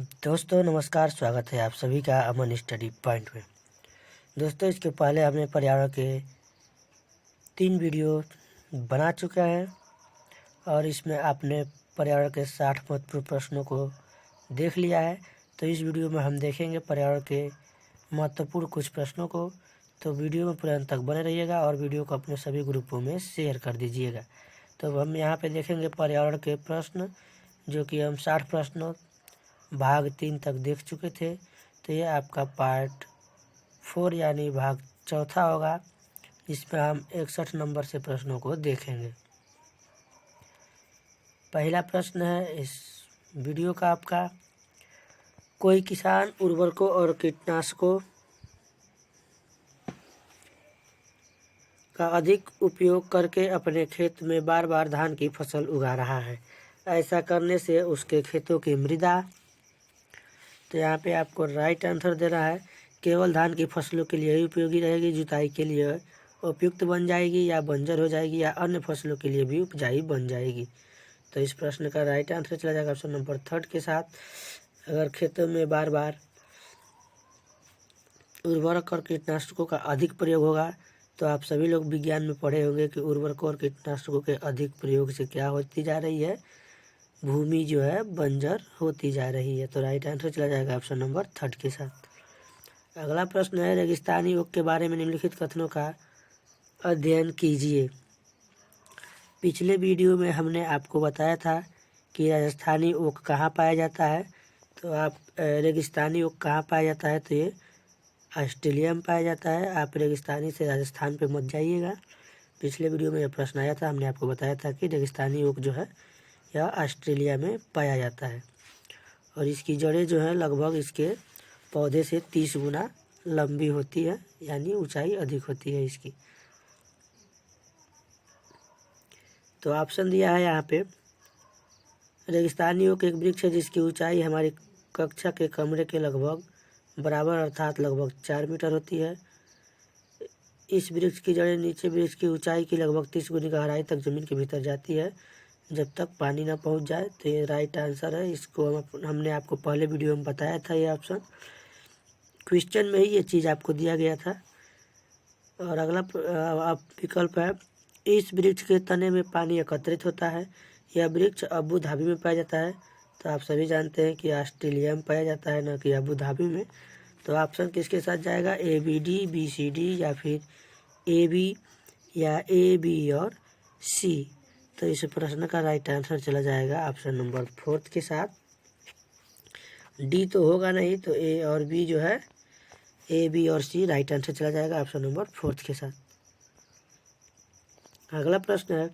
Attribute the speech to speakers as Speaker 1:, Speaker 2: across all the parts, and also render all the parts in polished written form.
Speaker 1: दोस्तों नमस्कार, स्वागत है आप सभी का अमन स्टडी पॉइंट में। दोस्तों इसके पहले हमने पर्यावरण के 3 वीडियो बना चुका है और इसमें आपने पर्यावरण के 60 महत्वपूर्ण प्रश्नों को देख लिया है। तो इस वीडियो में हम देखेंगे पर्यावरण के महत्वपूर्ण कुछ प्रश्नों को। तो वीडियो में पूरे अंत तक बने रहिएगा और वीडियो को अपने सभी ग्रुपों में शेयर कर दीजिएगा। तो हम यहाँ पे देखेंगे पर्यावरण के प्रश्न, जो कि हम 60 प्रश्नों भाग 3 तक देख चुके थे। तो ये आपका पार्ट 4 यानी भाग चौथा होगा, जिसमें हम 61 नंबर से प्रश्नों को देखेंगे। पहला प्रश्न है इस वीडियो का आपका, कोई किसान उर्वरकों और कीटनाशकों का अधिक उपयोग करके अपने खेत में बार बार धान की फसल उगा रहा है। ऐसा करने से उसके खेतों की मृदा, तो यहाँ पे आपको राइट आंसर दे रहा है, केवल धान की फसलों के लिए ही उपयोगी रहेगी, जुताई के लिए उपयुक्त बन जाएगी या बंजर हो जाएगी या अन्य फसलों के लिए भी उपजाऊ बन जाएगी। तो इस प्रश्न का राइट आंसर चला जाएगा ऑप्शन नंबर 3 के साथ। अगर खेतों में बार बार उर्वरक और कीटनाशकों का अधिक प्रयोग होगा, तो आप सभी लोग विज्ञान में पढ़े होंगे कि उर्वरकों और कीटनाशकों के अधिक प्रयोग से क्या होती जा रही है, भूमि जो है बंजर होती जा रही है। तो राइट आंसर चला जाएगा ऑप्शन नंबर 3 के साथ। अगला प्रश्न है, रेगिस्तानी ओक के बारे में निम्नलिखित कथनों का अध्ययन कीजिए। पिछले वीडियो में हमने आपको बताया था कि राजस्थानी ओक कहाँ पाया जाता है। तो आप रेगिस्तानी ओक कहाँ पाया जाता है, तो ये ऑस्ट्रेलिया में पाया जाता है। आप रेगिस्तानी से राजस्थान पे मत जाइएगा। पिछले वीडियो में यह प्रश्न आया था, हमने आपको बताया था कि रेगिस्तानी ओक जो है यह ऑस्ट्रेलिया में पाया जाता है और इसकी जड़ें जो है लगभग इसके पौधे से 30 गुना लंबी होती है, यानी ऊंचाई अधिक होती है इसकी। तो ऑप्शन दिया है यहाँ पे, रेगिस्तानी ओक एक वृक्ष है जिसकी ऊंचाई हमारी कक्षा के कमरे के लगभग बराबर अर्थात लगभग 4 मीटर होती है। इस वृक्ष की जड़ें नीचे वृक्ष की ऊंचाई की लगभग 30 गुनी गहराई तक जमीन के भीतर जाती है जब तक पानी ना पहुंच जाए। तो ये राइट आंसर है। इसको हमने आपको पहले वीडियो में बताया था। ये ऑप्शन क्वेश्चन में ही ये चीज़ आपको दिया गया था। और अगला विकल्प है, इस वृक्ष के तने में पानी एकत्रित होता है। यह वृक्ष अबू धाबी में पाया जाता है। तो आप सभी जानते हैं कि ऑस्ट्रेलिया में पाया जाता है, न कि अबू धाबी में। तो ऑप्शन किसके साथ जाएगा, ABD, BCD या फिर AB या AB और C। तो इस प्रश्न का राइट आंसर चला जाएगा ऑप्शन नंबर 4 के साथ। D तो होगा नहीं, तो A और B जो है, AB और C राइट आंसर चला जाएगा ऑप्शन नंबर 4 के साथ। अगला प्रश्न है,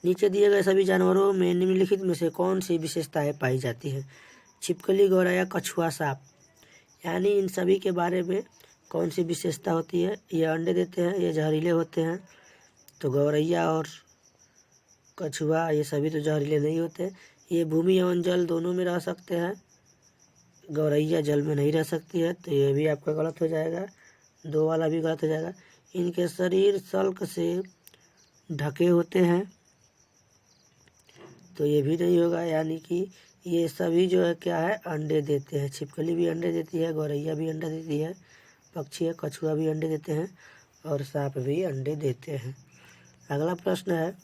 Speaker 1: नीचे दिए गए सभी जानवरों में निम्नलिखित में से कौन सी विशेषताएं पाई जाती हैं। छिपकली, गौरा या कछुआ, सांप, यानी इन सभी के बारे में कौन सी विशेषता होती है। ये अंडे देते हैं, ये जहरीले होते हैं। तो गौरैया और कछुआ ये सभी तो जहरीले नहीं होते। ये भूमि एवं जल दोनों में रह सकते हैं, गौरैया जल में नहीं रह सकती है। तो ये भी आपका गलत हो जाएगा, 2 वाला भी गलत हो जाएगा। इनके शरीर शल्क से ढके होते हैं, तो ये भी नहीं होगा, यानी कि ये सभी जो है क्या है, अंडे देते हैं। छिपकली भी अंडे देती है, गौरैया भी अंडा देती है, पक्षी है कछुआ भी अंडे देते हैं और सांप भी अंडे देते हैं। अगला प्रश्न है,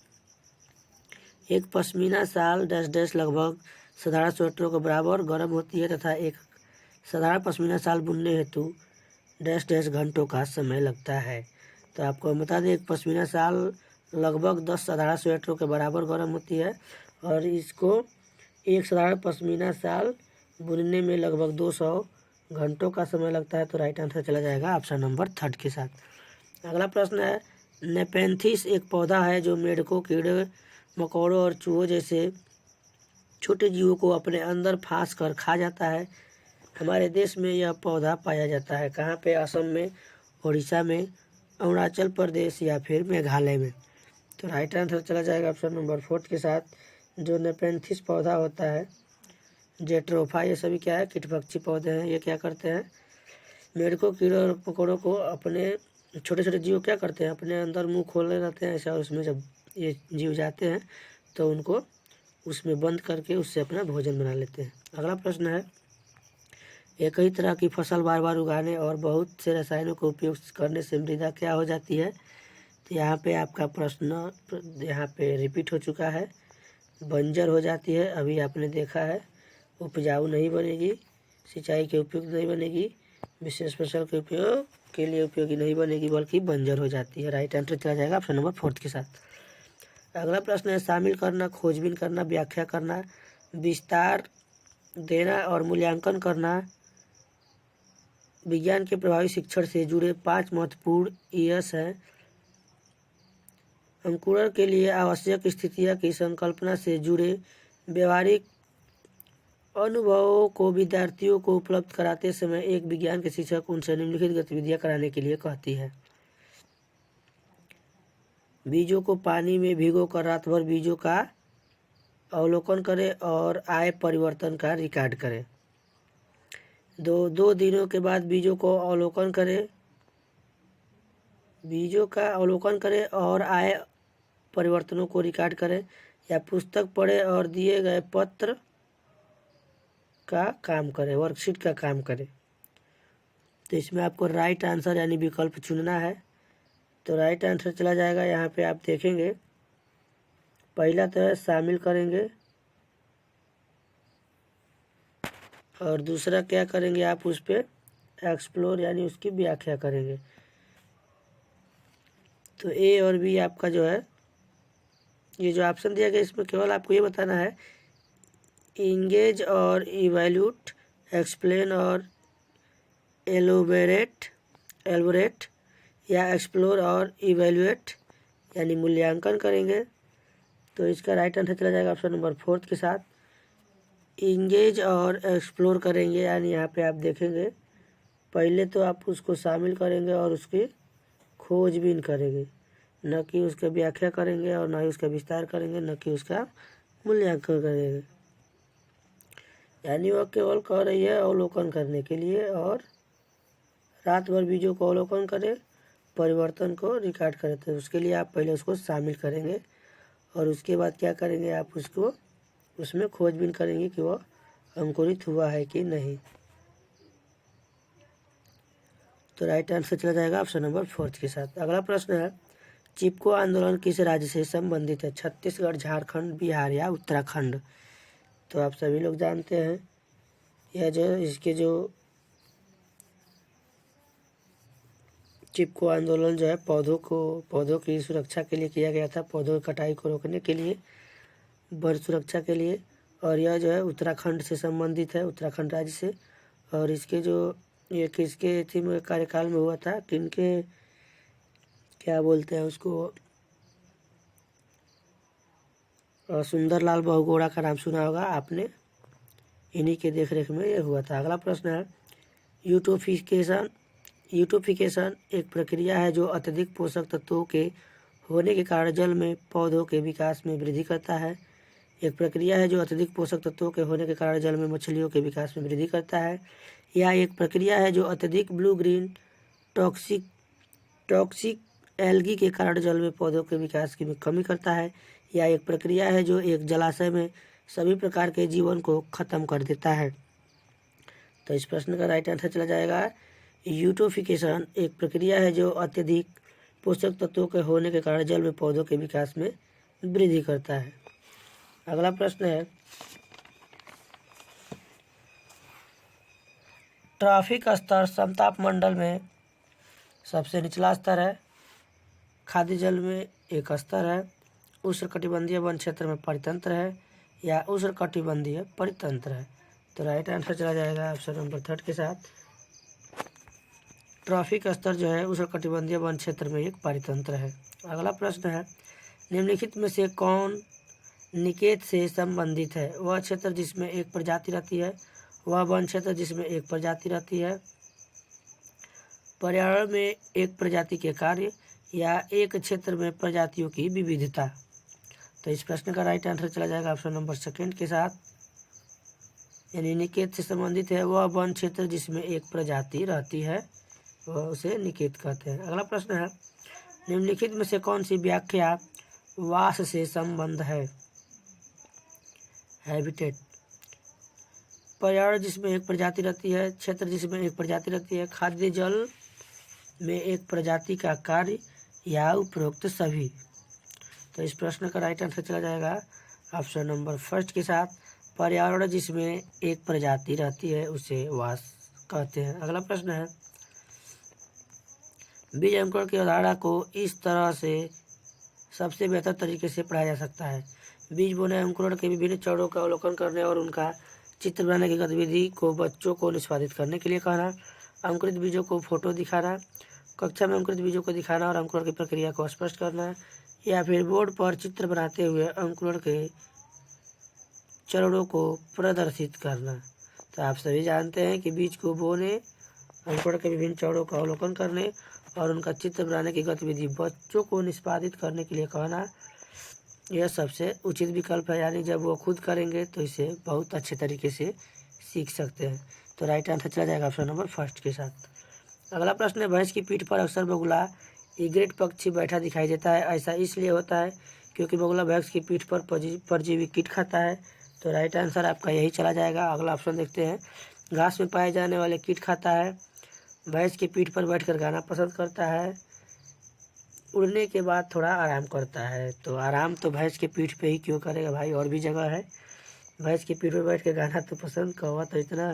Speaker 1: एक पश्मीना शाल डैश डैश लगभग साधारण स्वेटरों के बराबर गर्म होती है तथा एक साधारण पश्मीना शाल बुनने हेतु डैश डैश घंटों का समय लगता है। तो आपको हम बता दें, एक पश्मीना शाल लगभग 10 साधारण स्वेटरों के बराबर गर्म होती है और इसको एक साधारण पश्मीना शाल बुनने में लगभग 200 घंटों का समय लगता है। तो राइट आंसर चला जाएगा ऑप्शन नंबर 3 के साथ। अगला प्रश्न है, नेपेंथिस एक पौधा है जो मेढकों, कीड़े मकोड़ों और चूहों जैसे छोटे जीवों को अपने अंदर फांस कर खा जाता है। हमारे देश में यह पौधा पाया जाता है कहाँ पे, असम में, उड़ीसा में, अरुणाचल प्रदेश या फिर मेघालय में। तो राइट आंसर चला जाएगा ऑप्शन नंबर 4 के साथ। जो नेपेंथिस पौधा होता है, जेट्रोफा, ये सभी क्या है, कीटपक्षी पौधे हैं। ये क्या करते हैं, मेढकों, कीड़ों और मकोड़ों को अपने छोटे छोटे जीव क्या करते हैं, अपने अंदर मुंह खोले रहते हैं ऐसा, और उसमें जब ये जीव जाते हैं तो उनको उसमें बंद करके उससे अपना भोजन बना लेते हैं। अगला प्रश्न है, एक ही तरह की फसल बार बार उगाने और बहुत से रसायनों का उपयोग करने से मृदा क्या हो जाती है। तो यहाँ पे आपका प्रश्न यहाँ पे रिपीट हो चुका है, बंजर हो जाती है। अभी आपने देखा है, उपजाऊ नहीं बनेगी, सिंचाई के उपयुक्त नहीं बनेगी, विशेष फसल के उपयोग के लिए उपयोगी नहीं बनेगी, बल्कि बंजर हो जाती है। राइट आंसर चला जाएगा ऑप्शन नंबर 4 के साथ। अगला प्रश्न है, शामिल करना, खोजबीन करना, व्याख्या करना, विस्तार देना और मूल्यांकन करना विज्ञान के प्रभावी शिक्षण से जुड़े 5 महत्वपूर्ण ईएस हैं। अंकुरण के लिए आवश्यक स्थितियों की संकल्पना से जुड़े व्यवहारिक अनुभवों को विद्यार्थियों को उपलब्ध कराते समय एक विज्ञान के शिक्षक उनसे निम्नलिखित गतिविधियां कराने के लिए कहती है। बीजों को पानी में भिगोकर रात भर बीजों का अवलोकन करें और आए परिवर्तन का रिकॉर्ड करें। दो दिनों के बाद बीजों का अवलोकन करें और आए परिवर्तनों को रिकॉर्ड करें, या पुस्तक पढ़ें और दिए गए पत्र का काम करें, वर्कशीट का काम करें। तो इसमें आपको राइट आंसर यानी विकल्प चुनना है। तो राइट आंसर चला जाएगा, यहाँ पे आप देखेंगे पहला तो है शामिल करेंगे, और दूसरा क्या करेंगे आप उस पर एक्सप्लोर यानी उसकी व्याख्या करेंगे। तो ए और बी आपका जो है, ये जो ऑप्शन दिया गया इसमें केवल आपको ये बताना है इंगेज और इवैल्यूट, एक्सप्लेन और एलोबरेट या एक्सप्लोर और इवैल्यूएट यानी मूल्यांकन करेंगे। तो इसका राइट आंसर चला जाएगा ऑप्शन नंबर 4 के साथ। इंगेज और एक्सप्लोर करेंगे यानी यहाँ पे आप देखेंगे पहले तो आप उसको शामिल करेंगे और उसकी खोजबीन करेंगे, न कि उसका व्याख्या करेंगे और न ही उसका विस्तार करेंगे, न कि उसका मूल्यांकन करेंगे। यानी वह केवल कह रही है अवलोकन करने के लिए, और रात भर बीजों को अवलोकन करें, परिवर्तन को रिकॉर्ड करें। तो उसके लिए आप पहले उसको शामिल करेंगे और उसके बाद क्या करेंगे आप उसको उसमें खोजबीन करेंगे कि वह अंकुरित हुआ है कि नहीं। तो राइट आंसर चला जाएगा ऑप्शन नंबर 4 के साथ। अगला प्रश्न है, चिपको आंदोलन किस राज्य से संबंधित है। छत्तीसगढ़, झारखंड, बिहार या उत्तराखंड। तो आप सभी लोग जानते हैं यह जो इसके जो चिपको आंदोलन जो है पौधों की सुरक्षा के लिए किया गया था, पौधों की कटाई को रोकने के लिए, वन सुरक्षा के लिए। और यह जो है उत्तराखंड से संबंधित है, उत्तराखंड राज्य से। और इसके जो ये किसके थी में कार्यकाल में हुआ था, किनके क्या बोलते हैं उसको, सुंदरलाल बहुगुणा का नाम सुना होगा आपने, इन्हीं के देखरेख में ये हुआ था। अगला प्रश्न है, यूटोफिकेशन एक प्रक्रिया है जो अत्यधिक पोषक तत्वों के होने के कारण जल में पौधों के विकास में वृद्धि करता है। एक प्रक्रिया है जो अत्यधिक पोषक तत्वों के होने के कारण जल में मछलियों के विकास में वृद्धि करता है। या एक प्रक्रिया है जो अत्यधिक ब्लू ग्रीन टॉक्सिक एल्गी के कारण जल में पौधों के विकास की कमी करता है। या एक प्रक्रिया है जो एक जलाशय में सभी प्रकार के जीवन को खत्म कर देता है। तो इस प्रश्न का राइट आंसर चला जाएगा, यूटोफिकेशन एक प्रक्रिया है जो अत्यधिक पोषक तत्वों के होने के कारण जल में पौधों के विकास में वृद्धि करता है। अगला प्रश्न है, ट्रॉफिक स्तर समताप मंडल में सबसे निचला स्तर है, खाद्य जल में एक स्तर है, उष्णकटिबंधीय वन क्षेत्र में परितंत्र है, या उष्णकटिबंधीय परितंत्र है। तो राइट आंसर चला जाएगा ऑप्शन नंबर 3 के साथ। ट्रॉफिक स्तर जो है उष्णकटिबंधीय वन क्षेत्र में एक परितंत्र है। अगला प्रश्न है, निम्नलिखित में से कौन निकेत से संबंधित है। वह क्षेत्र जिसमें एक प्रजाति रहती है, वह वन क्षेत्र जिसमें एक प्रजाति रहती है, पर्यावरण में एक प्रजाति के कार्य, या एक क्षेत्र में प्रजातियों की विविधता। तो इस प्रश्न का राइट आंसर चला जाएगा ऑप्शन नंबर 2 के साथ। यानी निकेत से संबंधित है वह वन क्षेत्र जिसमें एक प्रजाति रहती है, वह उसे निकेत कहते हैं। अगला प्रश्न है, निम्नलिखित में से कौन सी व्याख्या वास से संबंध है। हैबिटेट। पर्यावरण जिसमें एक प्रजाति रहती है, क्षेत्र जिसमें एक प्रजाति रहती है, खाद्य जल में एक प्रजाति का कार्य या उपरोक्त सभी। तो इस प्रश्न का राइट आंसर चला जाएगा ऑप्शन नंबर फर्स्ट के साथ, पर्यावरण जिसमें एक प्रजाति रहती है उसे वास कहते हैं। अगला प्रश्न है, बीज अंकुरण की अवधारणा को इस तरह से सबसे बेहतर तरीके से पढ़ाया जा सकता है। बीज बोने अंकुरण के विभिन्न चरणों का अवलोकन करने और उनका चित्र बनाने की गतिविधि को बच्चों को निष्पादित करने के लिए कहना, अंकुरित बीजों को फोटो दिखाना, कक्षा में अंकुरित बीजों को दिखाना और अंकुरण की प्रक्रिया को स्पष्ट करना, या फिर बोर्ड पर चित्र बनाते हुए अंकुरण के चरणों को प्रदर्शित करना। तो आप सभी जानते हैं कि बीज को बोने, अंकुरण के विभिन्न चरणों का अवलोकन करने और उनका चित्र बनाने की गतिविधि बच्चों को निष्पादित करने के लिए कहना, यह सबसे उचित विकल्प है। यानी जब वो खुद करेंगे तो इसे बहुत अच्छे तरीके से सीख सकते हैं। तो राइट आंसर चला जाएगा ऑप्शन नंबर फर्स्ट के साथ। अगला प्रश्न है, भैंस की पीठ पर अक्सर बगुला इग्रेट पक्षी बैठा दिखाई देता है। ऐसा इसलिए होता है क्योंकि बगुला भैंस की पीठ पर परजीवी कीट खाता है। तो राइट आंसर आपका यही चला जाएगा। अगला ऑप्शन देखते हैं, घास में पाए जाने वाले कीट खाता है, भैंस की पीठ पर बैठकर गाना पसंद करता है, उड़ने के बाद थोड़ा आराम करता है। तो आराम तो भैंस के पीठ पे ही क्यों करेगा भाई, और भी जगह है। भैंस की पीठ पर बैठ के गाना तो पसंद, कौवा तो इतना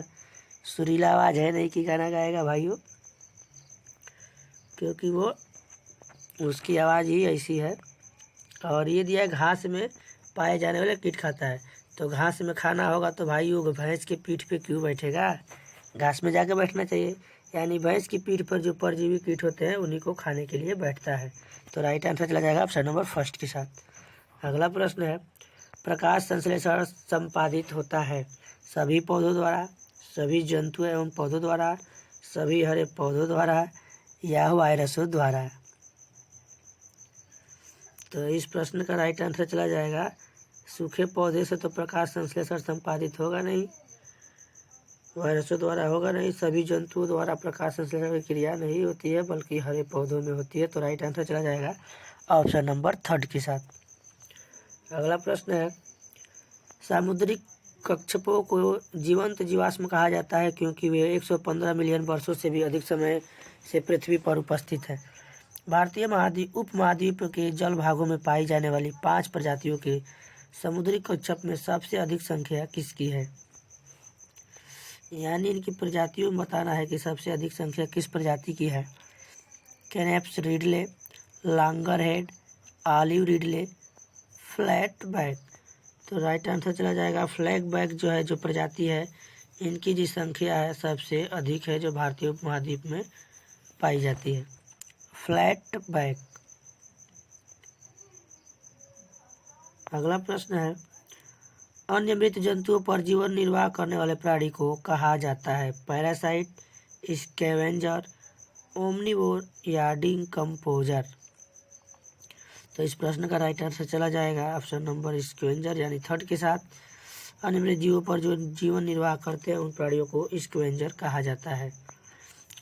Speaker 1: सुरीला आवाज़ है नहीं कि गाना गाएगा भाइयों, क्योंकि वो उसकी आवाज़ ही ऐसी है। और ये दिया है, घास में पाए जाने वाले कीट खाता है। तो घास में खाना होगा तो भाई वो भैंस के पीठ पे क्यों बैठेगा, घास में जाके बैठना चाहिए। यानी भैंस की पीठ पर जो परजीवी कीट होते हैं उन्हीं को खाने के लिए बैठता है। तो राइट आंसर चला जाएगा ऑप्शन नंबर फर्स्ट के साथ। अगला प्रश्न है, प्रकाश संश्लेषण संपादित होता है सभी पौधों द्वारा, सभी जंतु एवं पौधों द्वारा, सभी हरे पौधों द्वारा या वायरसों द्वारा। तो इस प्रश्न का राइट आंसर चला जाएगा, सूखे पौधे से तो प्रकाश संश्लेषण संपादित होगा नहीं, वायरसों द्वारा होगा नहीं, सभी जंतुओं द्वारा प्रकाश संश्लेषण की क्रिया नहीं होती है बल्कि हरे पौधों में होती है। तो राइट आंसर चला जाएगा ऑप्शन नंबर थर्ड के साथ। अगला प्रश्न है, सामुद्रिक कच्छपों को जीवंत जीवाश्म कहा जाता है क्योंकि वे 115 मिलियन वर्षों से भी अधिक समय से पृथ्वी पर उपस्थित है। भारतीय उपमहाद्वीप के जल भागों में पाई जाने वाली 5 प्रजातियों के समुद्री कच्छप में सबसे अधिक संख्या किसकी है। यानी इनकी प्रजातियों में बताना है कि सबसे अधिक संख्या किस प्रजाति की है। Kemp's ridley, loggerhead, olive ridley, flat back. तो राइट आंसर चला जाएगा फ्लैग बैक जो है, जो प्रजाति है, इनकी जो संख्या है सबसे अधिक है जो भारतीय उपमहाद्वीप में पाई जाती है, फ्लैट बैक। अगला प्रश्न है, अन्य मृत जंतुओं पर जीवन निर्वाह करने वाले प्राणी को कहा जाता है पैरासाइट, स्कैवेंजर, ओमनिवोर या डिकम्पोजर। तो इस प्रश्न का राइट आंसर चला जाएगा ऑप्शन नंबर स्कैवेंजर यानी थर्ड के साथ। अन्य मृत जीवों पर जो जीवन निर्वाह करते हैं उन प्राणियों को स्कैवेंजर कहा जाता है।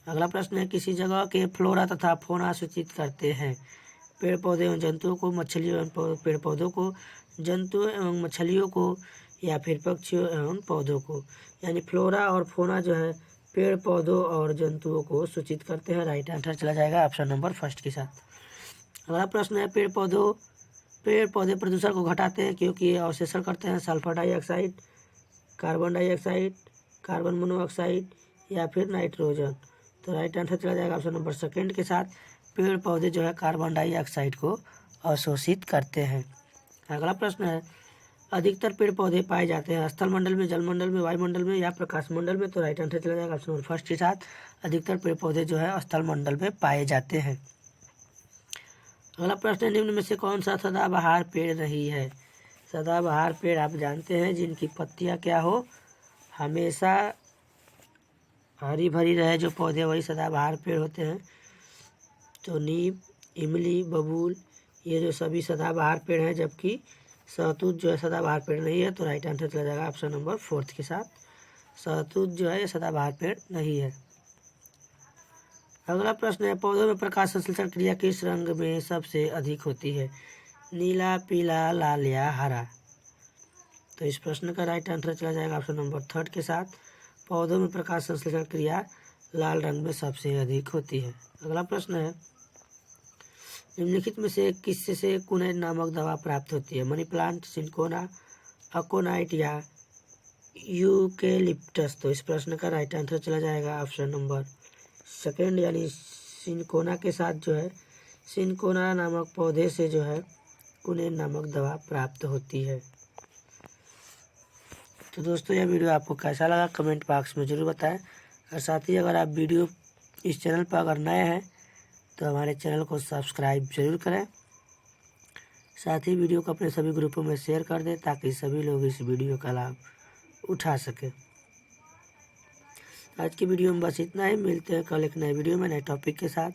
Speaker 1: अगला प्रश्न है, किसी जगह के फ्लोरा तथा फौना सूचित करते हैं पेड़ पौधे एवं जंतुओं को, मछलियों एवं पेड़ पौधों को, जंतुओं एवं मछलियों को, या फिर पक्षियों एवं पौधों को। यानी फ्लोरा और फौना जो है पेड़ पौधों और जंतुओं को सूचित करते हैं। राइट आंसर चला जाएगा ऑप्शन नंबर फर्स्ट के साथ। अगला प्रश्न है, पेड़ पौधे प्रदूषण को घटाते हैं क्योंकि ये अवशोषण करते हैं sulphur dioxide, carbon dioxide, carbon monoxide या फिर नाइट्रोजन। तो राइट आंसर चला जाएगा ऑप्शन नंबर सेकंड के साथ, पेड़ पौधे जो है कार्बन डाइऑक्साइड को अवशोषित करते हैं। अगला प्रश्न है, अधिकतर पेड़ पौधे पाए जाते हैं स्थल मंडल में, जलमंडल में, वायुमंडल में या प्रकाश मंडल में। तो राइट आंसर चला जाएगा ऑप्शन नंबर फर्स्ट के साथ, अधिकतर पेड़ पौधे जो है स्थल मंडल में पाए जाते हैं। अगला प्रश्न है, निम्न में से कौन सा सदाबहार पेड़ नहीं है। सदाबहार पेड़ आप जानते हैं जिनकी पत्तियां क्या हो, हमेशा हरी भरी रहे जो पौधे, वही सदाबहार पेड़ होते हैं। तो नीम, इमली, बबूल, ये जो सभी सदाबहार पेड़ हैं, जबकि शहतूत जो है सदाबहार पेड़ नहीं है। तो राइट आंसर चला जाएगा ऑप्शन नंबर फोर्थ के साथ, शहतूत जो है सदाबहार पेड़ नहीं है। अगला प्रश्न है, पौधों में प्रकाश संश्लेषण क्रिया किस रंग में सबसे अधिक होती है, नीला, पीला, लाल या हरा। तो इस प्रश्न का राइट आंसर चला जाएगा ऑप्शन नंबर 3 के साथ। पौधों में प्रकाश संश्लेषण क्रिया लाल रंग में सबसे अधिक होती है। अगला प्रश्न है, निम्नलिखित में से किससे से कुनैन नामक दवा प्राप्त होती है? मनी प्लांट, सिंकोना, अकोनाइट या यूकेलिप्टस। तो इस प्रश्न का राइट आंसर चला जाएगा ऑप्शन नंबर 2 यानी सिंकोना के साथ जो है सिंकोना नामक पौधे से जो है कुनैन नामक दवा प्राप्त होती है। तो दोस्तों यह वीडियो आपको कैसा लगा कमेंट बॉक्स में ज़रूर बताएं, और साथ ही अगर आप वीडियो इस चैनल पर अगर नए हैं तो हमारे चैनल को सब्सक्राइब जरूर करें। साथ ही वीडियो को अपने सभी ग्रुपों में शेयर कर दें ताकि सभी लोग इस वीडियो का लाभ उठा सकें। आज की वीडियो में बस इतना ही। मिलते हैं कल एक नए वीडियो में नए टॉपिक के साथ।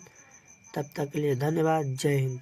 Speaker 1: तब तक के लिए धन्यवाद। जय हिंद।